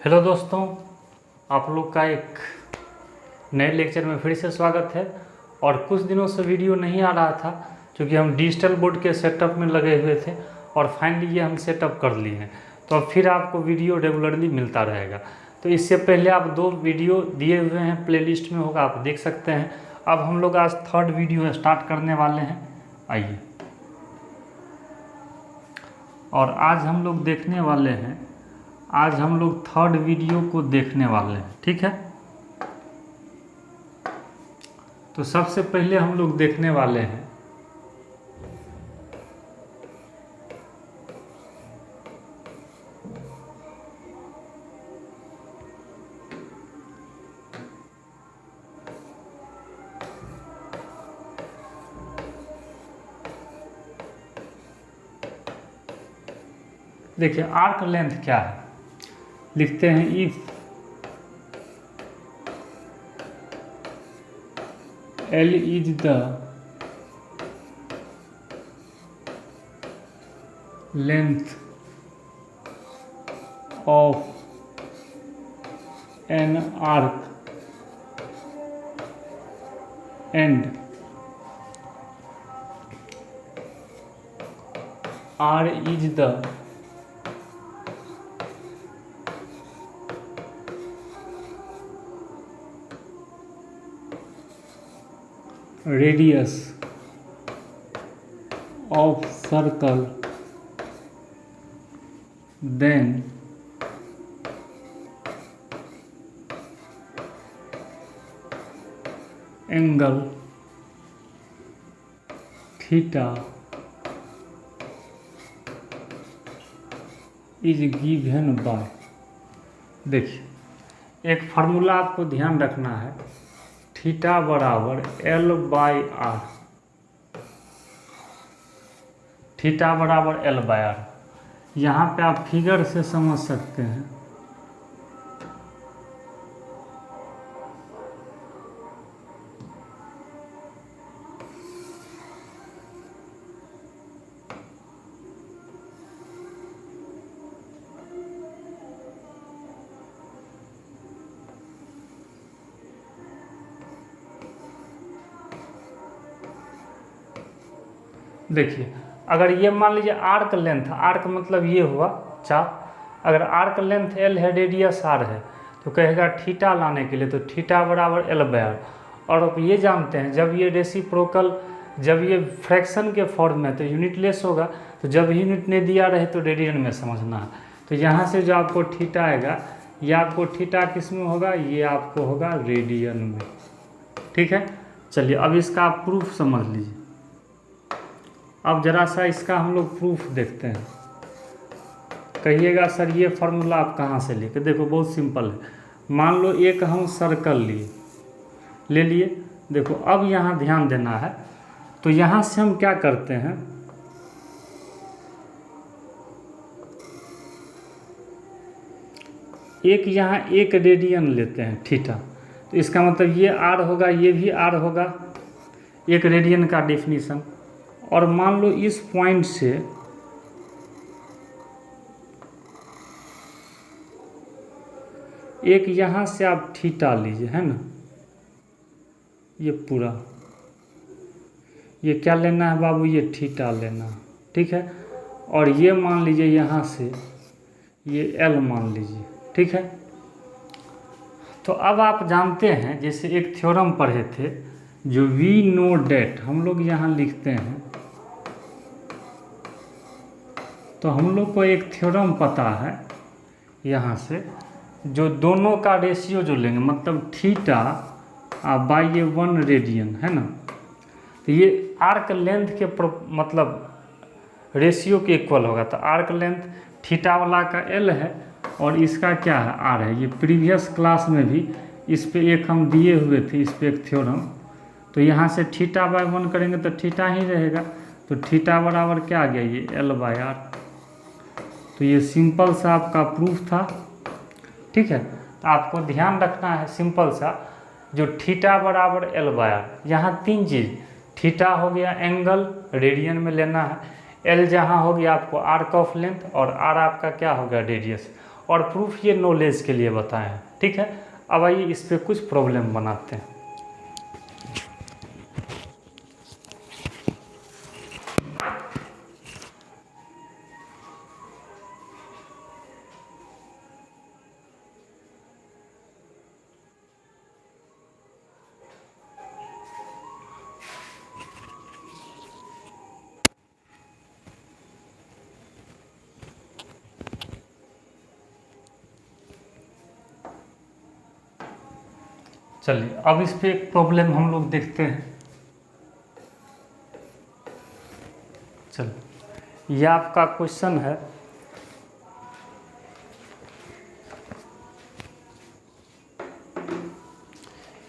Hello दोस्तों, आप लोग का एक नए लेक्चर में फिर से स्वागत है। और कुछ दिनों से वीडियो नहीं आ रहा था क्योंकि हम डिजिटल बोर्ड के सेटअप में लगे हुए थे और फाइनली ये हम सेटअप कर लिए हैं। तो अब फिर आपको वीडियो रेगुलरली मिलता रहेगा। तो इससे पहले आप 2 वीडियो दिए हुए हैं, प्लेलिस्ट में होगा, आप देख सकते हैं। अब हम लोग आज 3rd वीडियो स्टार्ट करने वाले हैं। आइए, और आज हम लोग देखने वाले हैं, आज हम लोग 3rd वीडियो को देखने वाले हैं। ठीक है, तो सबसे पहले हम लोग देखने वाले हैं देखिए आर्क लेंथ क्या है। लिखते हैं if L is the length of an arc and R is the radius of circle, then angle theta is given by। देखिए एक फार्मूला आपको ध्यान रखना है, थीटा बराबर L/R, थीटा बराबर L/R। यहाँ पे आप फिगर से समझ सकते हैं। देखिए अगर ये मान लीजिए आर्क लेंथ, आर्क मतलब ये हुआ चाप, अगर आर्क लेंथ L है, रेडियस R है, तो कहेगा थीटा लाने के लिए, तो थीटा बराबर L/R। और अब ये जानते हैं जब ये रेसिप्रोकल, जब ये फ्रैक्शन के फॉर्म में तो यूनिट लेस होगा, तो जब यूनिट नहीं दिया रहे तो रेडियन में समझना है। तो यहाँ से जो आपको थीटा आएगा, ये आपको थीटा किस में होगा, ये आपको होगा रेडियन में। ठीक है, चलिए अब इसका आप प्रूफ समझ लीजिए। अब जरा सा इसका हम लोग प्रूफ देखते हैं। कहिएगा सर ये फार्मूला आप कहाँ से लेके, देखो बहुत सिंपल है। मान लो एक हम सर्कल ले लिए। देखो अब यहाँ ध्यान देना है, तो यहाँ से हम क्या करते हैं, एक यहाँ 1 रेडियन लेते हैं थीटा, तो इसका मतलब ये R होगा, ये भी R होगा, 1 रेडियन का डेफिनीशन। और मान लो इस पॉइंट से एक यहाँ से आप थीटा लीजिए, है ना, ये पूरा, ये क्या लेना है बाबू, ये थीटा लेना है। ठीक है, और ये मान लीजिए यहाँ से ये L मान लीजिए। ठीक है, तो अब आप जानते हैं, जैसे एक थ्योरम पढ़े थे, जो वी नो डेट, हम लोग यहाँ लिखते हैं, तो हम लोग को एक थ्योरम पता है यहाँ से, जो दोनों का रेशियो जो लेंगे, मतलब थीटा बाई ये 1 रेडियन, है ना, तो ये आर्क लेंथ के मतलब रेशियो के इक्वल होगा। तो आर्क लेंथ थीटा वाला का L है और इसका क्या है, R है। ये प्रीवियस क्लास में भी इस पे एक हम दिए हुए थे, इस पे एक थ्योरम। तो यहाँ से थीटा बाई 1 करेंगे तो थीटा ही रहेगा, तो थीटा बराबर क्या आ गया, ये L/R। तो ये सिंपल सा आपका प्रूफ था। ठीक है, तो आपको ध्यान रखना है सिंपल सा, जो थीटा बराबर L/R, यहाँ 3 चीज़, थीटा हो गया एंगल, रेडियन में लेना है, L जहाँ हो गया आपको आर्क ऑफ लेंथ, और R आपका क्या होगा, रेडियस। और प्रूफ ये नॉलेज के लिए बताए हैं, ठीक है। अब आइए इस पर कुछ प्रॉब्लम बनाते हैं। चलिए अब इस पे एक प्रॉब्लम हम लोग देखते हैं। चलिए यह आपका क्वेश्चन है,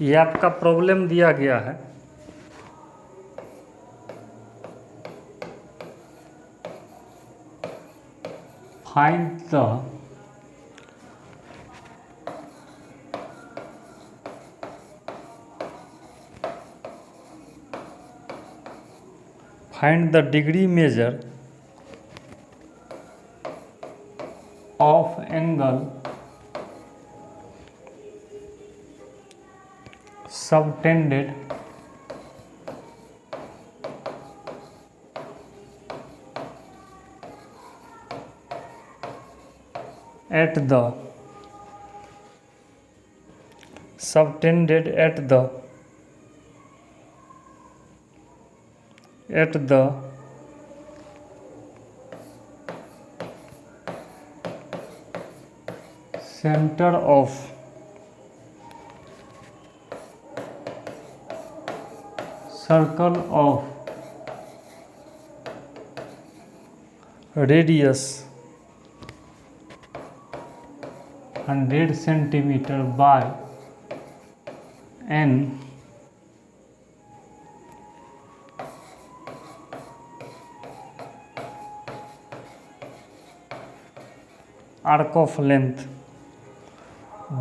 यह आपका प्रॉब्लम दिया गया है। Find the degree measure of angle subtended at the center of circle of radius 100 centimeter by n arc of length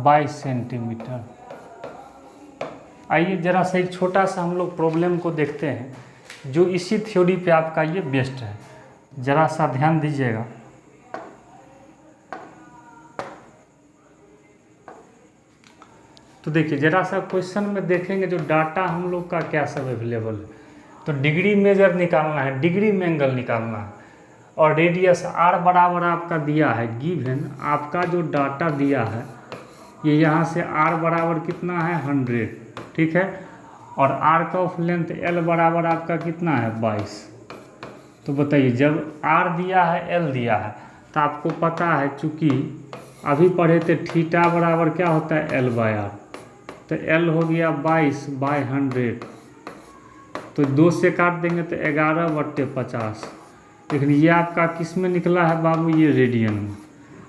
22 centimetre. आइए जरा सा एक छोटा सा हम लोग प्रॉब्लम को देखते हैं जो इसी थ्योरी पे आपका ये बेस्ट है, जरा सा ध्यान दीजिएगा। तो देखिए जरा सा क्वेश्चन में देखेंगे जो डाटा हम लोग का क्या सब अवेलेबल है। तो डिग्री मेजर निकालना है, डिग्री में एंगल निकालना है, और रेडियस आर बराबर आपका दिया है गिवन, आपका जो डाटा दिया है ये यहाँ से आर बराबर कितना है 100, ठीक है, और आर्क ऑफ लेंथ एल बराबर आपका कितना है 22। तो बताइए जब आर दिया है एल दिया है तो आपको पता है चूँकि अभी पढ़े थे थीटा बराबर क्या होता है एल बाय आर, तो एल हो गया 22/100, तो 2 से काट देंगे तो 11/50। लेकिन ये आपका किस में निकला है बाबू, ये रेडियन में।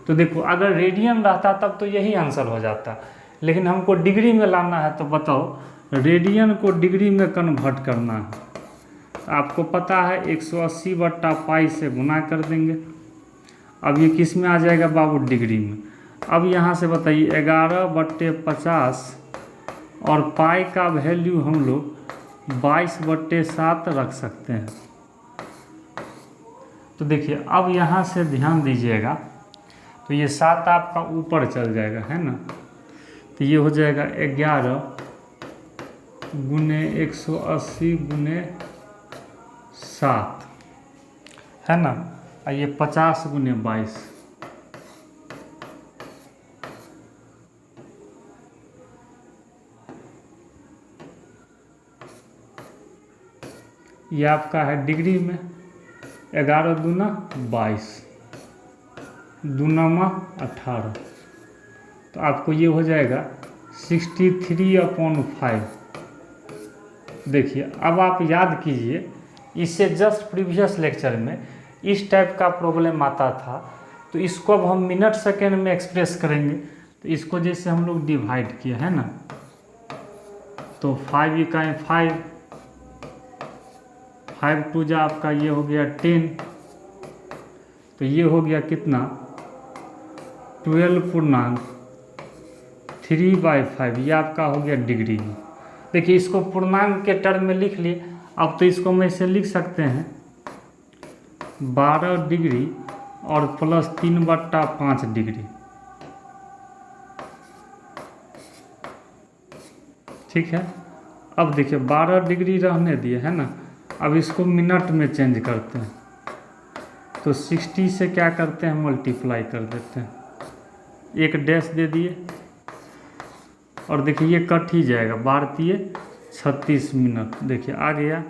तो देखो अगर रेडियन रहता तब तो यही आंसर हो जाता, लेकिन हमको डिग्री में लाना है, तो बताओ रेडियन को डिग्री में कन्वर्ट करना है। तो आपको पता है 180/π से गुना कर देंगे। अब ये किस में आ जाएगा बाबू, डिग्री में। अब यहाँ से बताइए 11/50 और पाई का वैल्यू हम लोग 22/7 रख सकते हैं। तो देखिए अब यहाँ से ध्यान दीजिएगा, तो ये 7 आपका ऊपर चल जाएगा, है ना। तो ये हो जाएगा 11 × 180 × 7, है ना, और ये 50 × 22। ये आपका है डिग्री में, 11 दूना 22, दूना 18, तो आपको ये हो जाएगा 63/5। देखिए अब आप याद कीजिए, इससे जस्ट प्रीवियस लेक्चर में इस टाइप का प्रॉब्लम आता था, तो इसको अब हम मिनट सेकेंड में एक्सप्रेस करेंगे। तो इसको जैसे हम लोग डिवाइड किए है ना, तो 5 इकाई 5, 5 टू जा आपका ये हो गया 10, तो ये हो गया कितना 12.3/5, ये आपका हो गया डिग्री में। देखिए इसको पूर्णांक के टर्म में लिख लिए। अब तो इसको मैं इसे लिख सकते हैं 12 डिग्री और प्लस 3/5 डिग्री, ठीक है। अब देखिए 12 डिग्री रहने दिए है ना, अब इसको मिनट में चेंज करते हैं, तो 60 से क्या करते हैं मल्टीप्लाई कर देते हैं, एक डैश दे दिए और देखिए ये कट ही जाएगा, 12×36 मिनट, देखिए आ गया।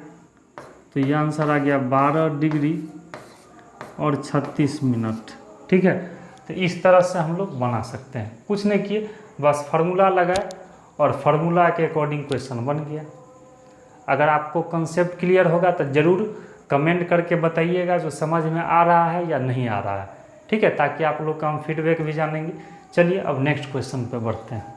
तो ये आंसर आ गया 12 डिग्री और 36 मिनट। ठीक है, तो इस तरह से हम लोग बना सकते हैं, कुछ नहीं किए, बस फार्मूला लगाए और फार्मूला के अकॉर्डिंग क्वेश्चन बन गया। अगर आपको कंसेप्ट क्लियर होगा तो ज़रूर कमेंट करके बताइएगा जो समझ में आ रहा है या नहीं आ रहा है। ठीक है, ताकि आप लोग का हम फीडबैक भी जानेंगे। चलिए अब नेक्स्ट क्वेश्चन पे बढ़ते हैं।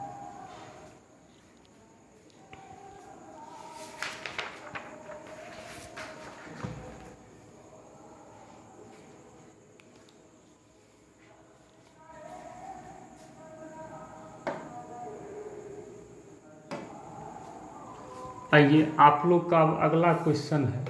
आइए आप लोग का अब अगला क्वेश्चन है,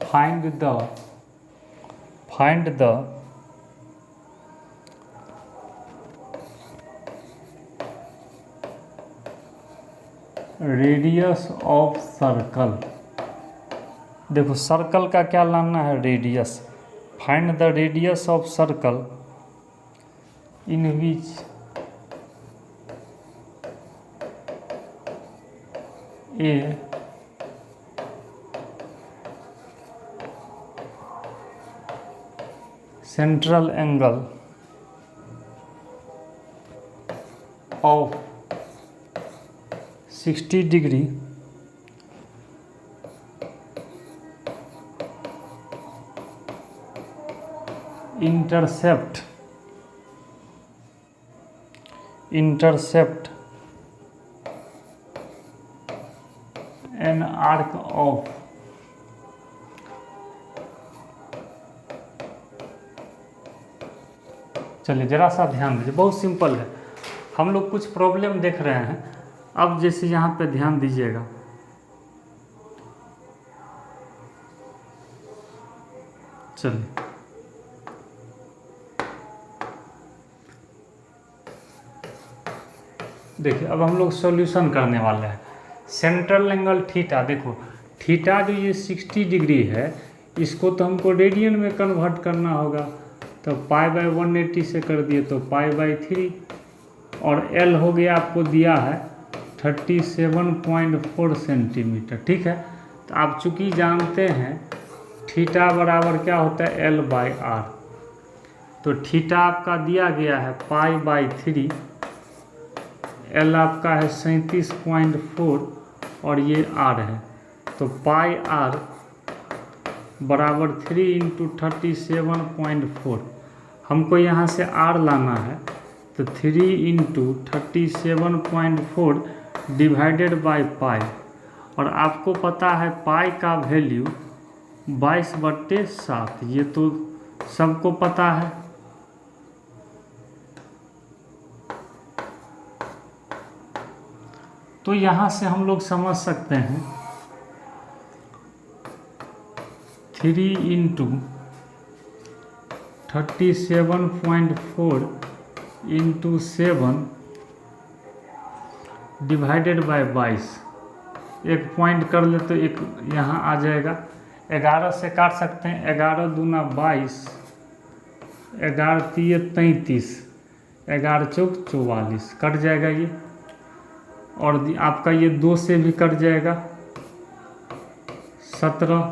find the radius of circle. देखो सर्कल का क्या लाना है, radius. Find the radius of circle in which A central angle of 60 degree intercept an arc of चलिए ज़रा सा ध्यान दीजिए, बहुत सिंपल है। हम लोग कुछ प्रॉब्लम देख रहे हैं, अब जैसे यहाँ पे ध्यान दीजिएगा, चलिए देखिए अब हम लोग सॉल्यूशन करने वाले हैं। सेंट्रल एंगल थीटा, देखो थीटा जो ये 60 डिग्री है, इसको तो हमको रेडियन में कन्वर्ट करना होगा, तो π/180 से कर दिए तो π/3, और एल हो गया आपको दिया है 37.4 सेंटीमीटर। ठीक है, तो आप चूँकि जानते हैं थीटा बराबर क्या होता है L/r, तो थीटा आपका दिया गया है π/3, एल आपका है 37.4 और ये r है, तो πr बराबर 3 × 37.4। हमको यहाँ से r लाना है, तो 3 × 37.4 डिवाइडेड बाई पाई, और आपको पता है पाई का वैल्यू 22/7, ये तो सबको पता है। तो यहाँ से हम लोग समझ सकते हैं 3 × 37.4 × 7 डिवाइडेड बाय 22, एक पॉइंट कर ले तो एक यहाँ आ जाएगा, 11 से काट सकते हैं, 11 दूना 22, 11 तिये 33, 11 चौक 44, कट जाएगा ये, और आपका ये 2 से भी कट जाएगा 17।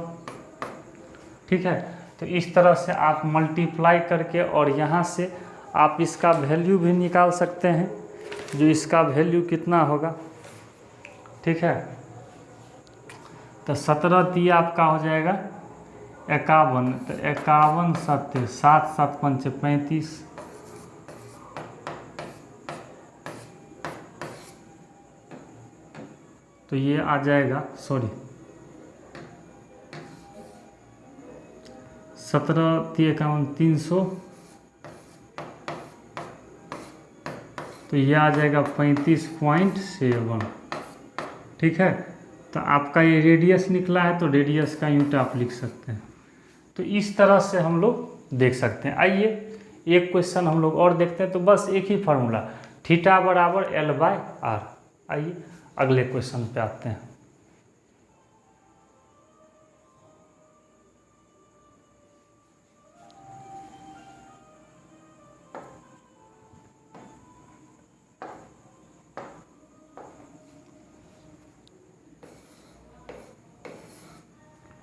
ठीक है, तो इस तरह से आप मल्टीप्लाई करके और यहाँ से आप इसका वैल्यू भी निकाल सकते हैं, जो इसका वैल्यू कितना होगा। ठीक है, तो 17 तिया आपका हो जाएगा 51, तो 51 7 7 7 5 35, तो ये आ जाएगा 17 तिया 51 300, तो ये आ जाएगा 35.7। ठीक है। तो आपका ये रेडियस निकला है, तो रेडियस का यूनिट आप लिख सकते हैं। तो इस तरह से हम लोग देख सकते हैं। आइए एक क्वेश्चन हम लोग और देखते हैं। तो बस एक ही फार्मूला, थीटा बराबर L/R। आइए अगले क्वेश्चन पे आते हैं।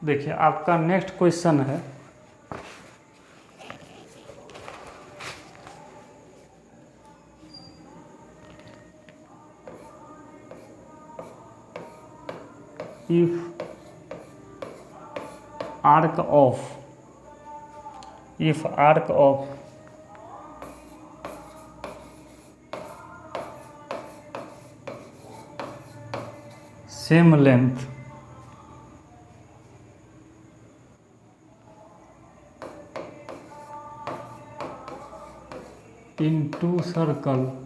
देखिए आपका नेक्स्ट क्वेश्चन है, if arc of same length in two circle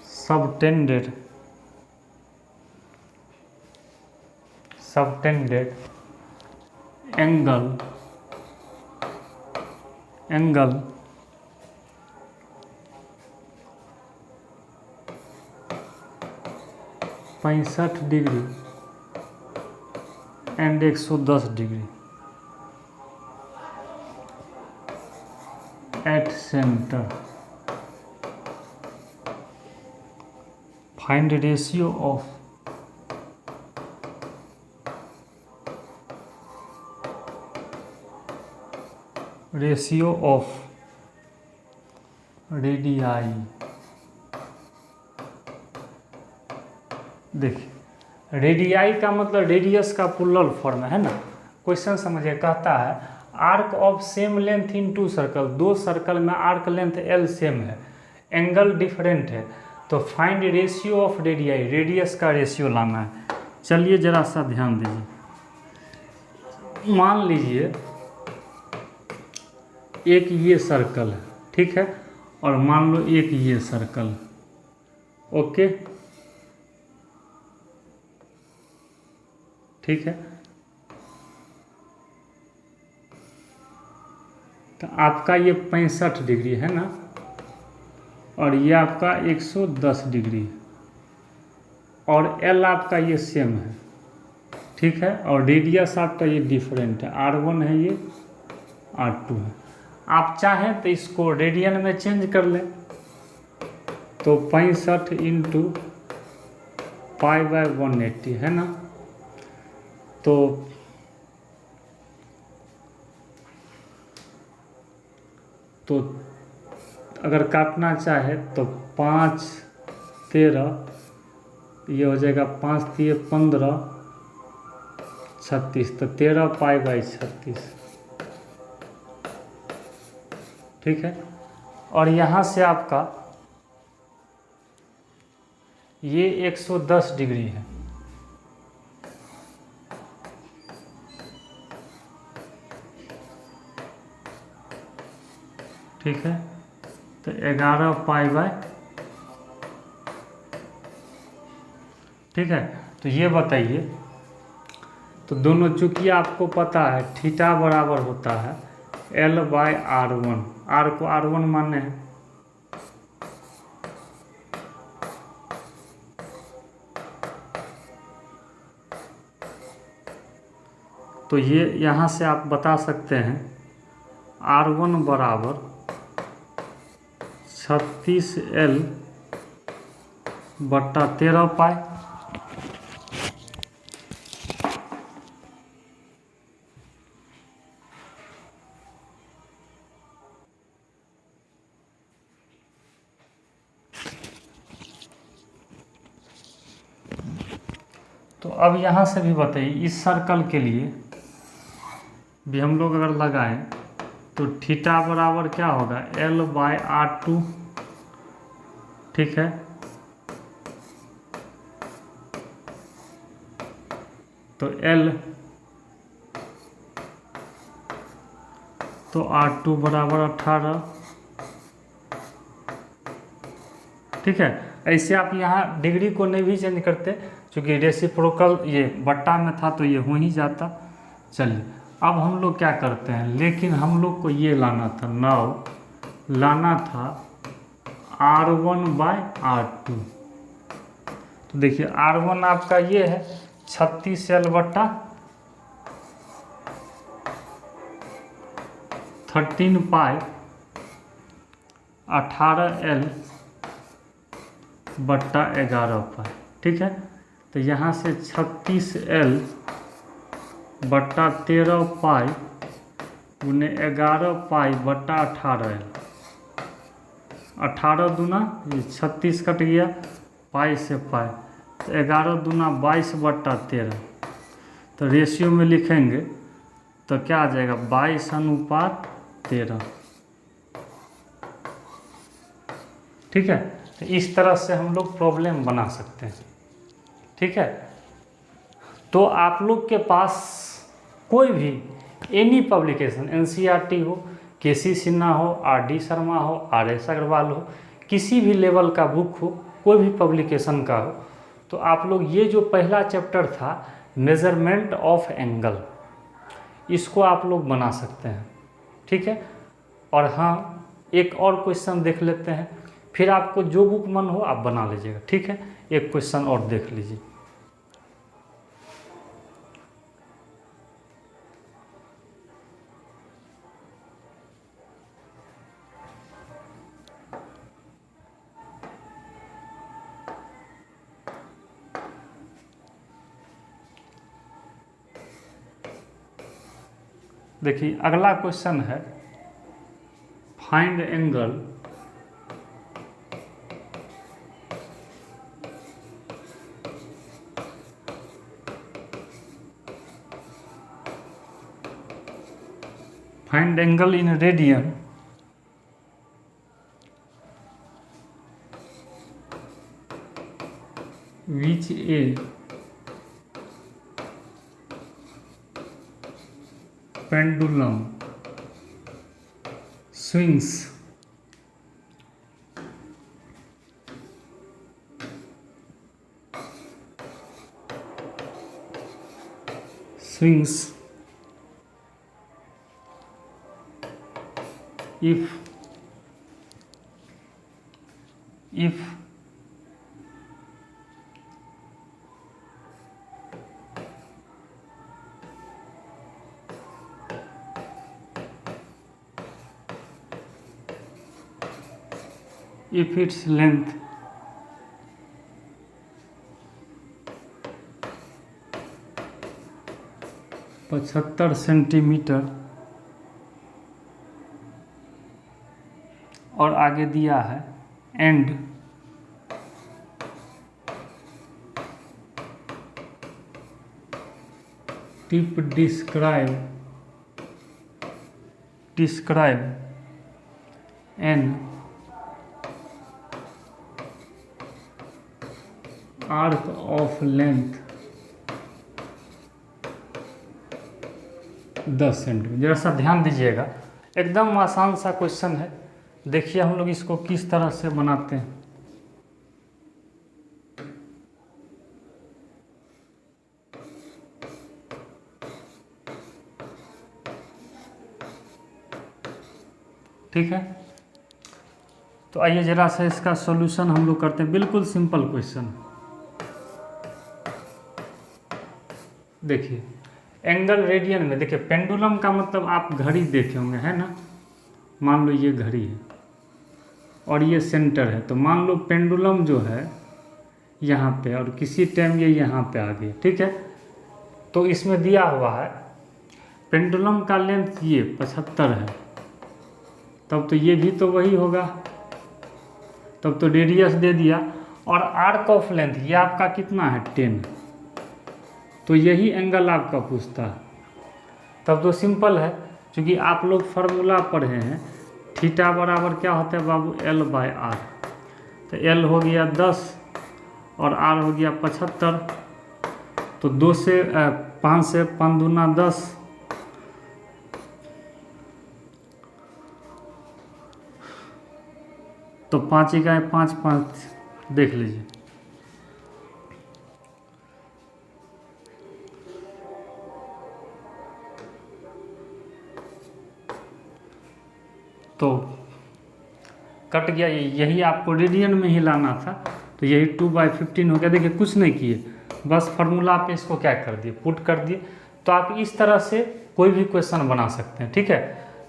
subtended angle 65 degree and 110 degree at centre, find ratio of radii. देखिए रेडियाई का मतलब रेडियस का प्लूरल फॉर्म है ना। क्वेश्चन समझिए, कहता है arc of same length in two circle, दो सर्कल में आर्क लेंथ L सेम है, एंगल डिफरेंट है, तो find ratio of radii, radius का रेशियो लाना है। चलिए जरा सा ध्यान दीजिए। मान लीजिए एक ये सर्कल है, ठीक है, और मान लो एक ये सर्कल, ओके, ठीक है। तो आपका ये 65 डिग्री है ना, और ये आपका 110 डिग्री, और L आपका ये सेम है, ठीक है, और रेडियस आपका ये डिफरेंट है, R1 है, ये R2 है। आप चाहें तो इसको रेडियन में चेंज कर लें, तो 65 इंटू π/180 है ना। तो अगर काटना चाहे तो 5 13, ये हो जाएगा 5 3 15 36, तो 13 π/36, ठीक है। और यहाँ से आपका ये 110 डिग्री है, ठीक है, तो 11 π/, ठीक है। तो ये बताइए, तो दोनों चूंकि आपको पता है थीटा बराबर होता है L/R1, R को R1 माने हैं, तो ये यहाँ से आप बता सकते हैं R1 बराबर 36L/13 π। तो अब यहाँ से भी बताइए, इस सर्कल के लिए भी हम लोग अगर लगाएं तो थीटा बराबर क्या होगा L/R2, ठीक है। तो L, तो R2 बराबर 18। ठीक है, ऐसे आप यहाँ डिग्री को नहीं भी चेंज करते, क्योंकि रेसिप्रोकल ये बट्टा में था तो ये हो ही जाता। चलिए अब हम लोग क्या करते हैं, लेकिन हम लोग को ये लाना था, नाउ लाना था R1/R2। तो देखिए R1 आपका ये है 36L बट्टा 13 पाई 18L बट्टा 11 पाई। ठीक है, तो यहाँ से 36L बट्टा 13 पाई गुने 11 पाई बट्टा 18L। 18 दूना ये 36 कट गया, पाई से पाई, तो 11 दूना 22 बट्टा 13। तो रेशियो में लिखेंगे तो क्या आ जाएगा, 22:13। ठीक है, तो इस तरह से हम लोग प्रॉब्लम बना सकते हैं। ठीक है, तो आप लोग के पास कोई भी एनी पब्लिकेशन, एनसीईआरटी हो, केसी सिन्हा हो, आरडी शर्मा हो, आरएस अग्रवाल हो, किसी भी लेवल का बुक हो, कोई भी पब्लिकेशन का हो, तो आप लोग ये जो पहला चैप्टर था मेजरमेंट ऑफ एंगल, इसको आप लोग बना सकते हैं। ठीक है, और हाँ एक और क्वेश्चन देख लेते हैं, फिर आपको जो बुक मन हो आप बना लीजिएगा। ठीक है, एक क्वेश्चन और देख लीजिए। देखिए अगला क्वेश्चन है, find angle in radian which a pendulum swings if its length पचहत्तर सेंटीमीटर और आगे दिया है and tip describe an arc of length 10 centimetre. जरा सा ध्यान दीजिएगा, एकदम आसान सा क्वेश्चन है। देखिए हम लोग इसको किस तरह से बनाते हैं। ठीक है, तो आइए जरा सा इसका सॉल्यूशन हम लोग करते हैं। बिल्कुल सिंपल क्वेश्चन। देखिए एंगल रेडियन में, देखिए पेंडुलम का मतलब आप घड़ी देखे होंगे, है ना। मान लो ये घड़ी है और ये सेंटर है, तो मान लो पेंडुलम जो है यहाँ पे और किसी टाइम ये यहाँ पे आ गई। ठीक है, तो इसमें दिया हुआ है पेंडुलम का लेंथ ये 75 है, तब तो ये भी तो वही होगा, तब तो रेडियस दे दिया। और आर्क ऑफ लेंथ ये आपका कितना है 10, तो यही एंगल आपका पूछता है। तब तो सिंपल है, क्योंकि आप लोग फार्मूला पढ़े हैं, थीटा बराबर क्या होता है बाबू, L/R। तो L हो गया 10 और R हो गया 75, तो 2 से 5 से 5 दूना 10, तो 5 इकाई 5 5 देख लीजिए। तो कट गया, यही आपको रेडियन में ही लाना था, तो यही 2/15 हो गया। देखिए कुछ नहीं किए, बस फार्मूला पे इसको क्या कर दिए, पुट कर दिए। तो आप इस तरह से कोई भी क्वेश्चन बना सकते हैं, ठीक है।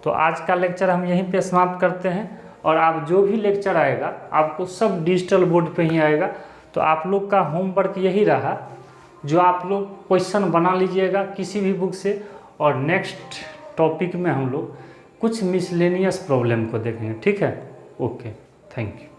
तो आज का लेक्चर हम यहीं पे समाप्त करते हैं, और आप जो भी लेक्चर आएगा आपको सब डिजिटल बोर्ड पे ही आएगा। तो आप लोग का होमवर्क यही रहा, जो आप लोग क्वेश्चन बना लीजिएगा किसी भी बुक से, और नेक्स्ट टॉपिक में हम लोग कुछ मिसलेनियस प्रॉब्लम को देखेंगे, ठीक है। Okay, thank you.